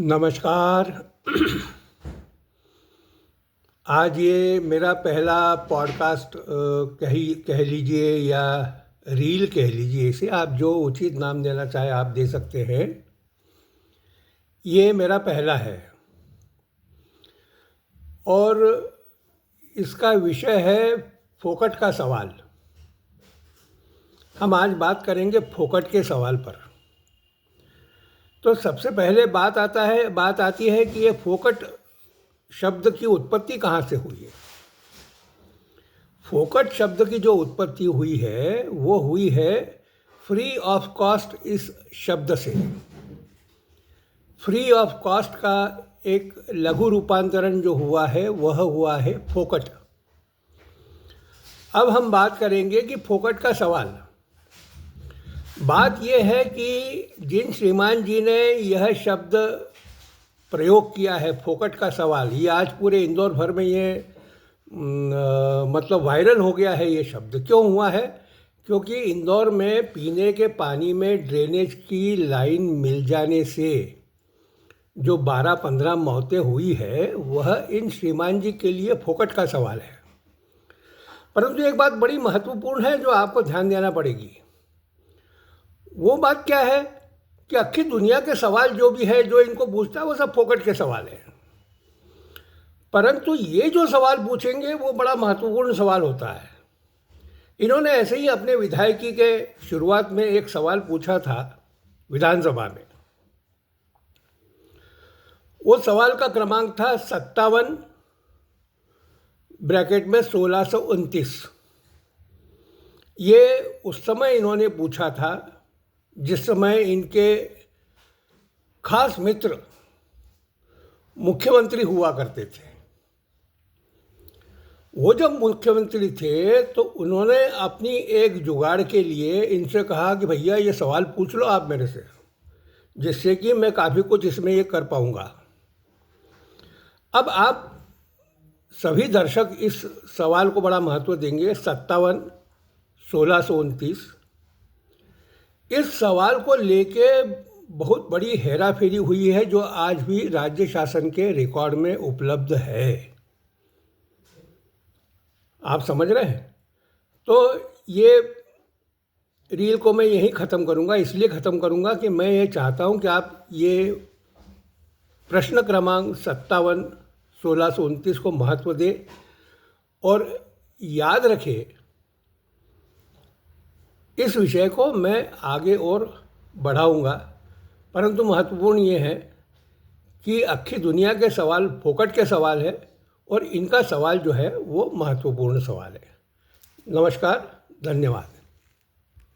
नमस्कार। आज ये मेरा पहला पॉडकास्ट कह लीजिए या रील कह लीजिए, इसे आप जो उचित नाम देना चाहे आप दे सकते हैं। ये मेरा पहला है और इसका विषय है फोकट का सवाल। हम आज बात करेंगे फोकट के सवाल पर। तो सबसे पहले बात आती है कि ये फोकट शब्द की उत्पत्ति कहाँ से हुई है। फोकट शब्द की जो उत्पत्ति हुई है वो हुई है फ्री ऑफ कॉस्ट इस शब्द से। फ्री ऑफ कॉस्ट का एक लघु रूपांतरण जो हुआ है वह हुआ है फोकट। अब हम बात करेंगे कि फोकट का सवाल। बात यह है कि जिन श्रीमान जी ने यह शब्द प्रयोग किया है फोकट का सवाल, ये आज पूरे इंदौर भर में ये मतलब वायरल हो गया है। ये शब्द क्यों हुआ है? क्योंकि इंदौर में पीने के पानी में ड्रेनेज की लाइन मिल जाने से जो 12-15 मौतें हुई है वह इन श्रीमान जी के लिए फोकट का सवाल है। परंतु एक बात बड़ी महत्वपूर्ण है जो आपको ध्यान देना पड़ेगी। वो बात क्या है कि आखिर दुनिया के सवाल जो भी है, जो इनको पूछता है, वो सब फोकट के सवाल है। परंतु ये जो सवाल पूछेंगे वो बड़ा महत्वपूर्ण सवाल होता है। इन्होंने ऐसे ही अपने विधायकी के शुरुआत में एक सवाल पूछा था विधानसभा में। वो सवाल का क्रमांक था 57 ब्रैकेट में 1629। ये उस समय इन्होंने पूछा था जिस समय इनके खास मित्र मुख्यमंत्री हुआ करते थे। वो जब मुख्यमंत्री थे तो उन्होंने अपनी एक जुगाड़ के लिए इनसे कहा कि भैया ये सवाल पूछ लो आप मेरे से, जिससे कि मैं काफ़ी कुछ इसमें ये कर पाऊँगा। अब आप सभी दर्शक इस सवाल को बड़ा महत्व देंगे। 57 1629 इस सवाल को लेके बहुत बड़ी हेराफेरी हुई है जो आज भी राज्य शासन के रिकॉर्ड में उपलब्ध है। आप समझ रहे हैं? तो ये रील को मैं यहीं ख़त्म करूँगा। इसलिए ख़त्म करूँगा कि मैं ये चाहता हूँ कि आप ये प्रश्न क्रमांक 57 1629 को महत्व दें और याद रखें। इस विषय को मैं आगे और बढ़ाऊंगा, परंतु महत्वपूर्ण ये है कि आखिर दुनिया के सवाल फोकट के सवाल है और इनका सवाल जो है वो महत्वपूर्ण सवाल है। नमस्कार, धन्यवाद।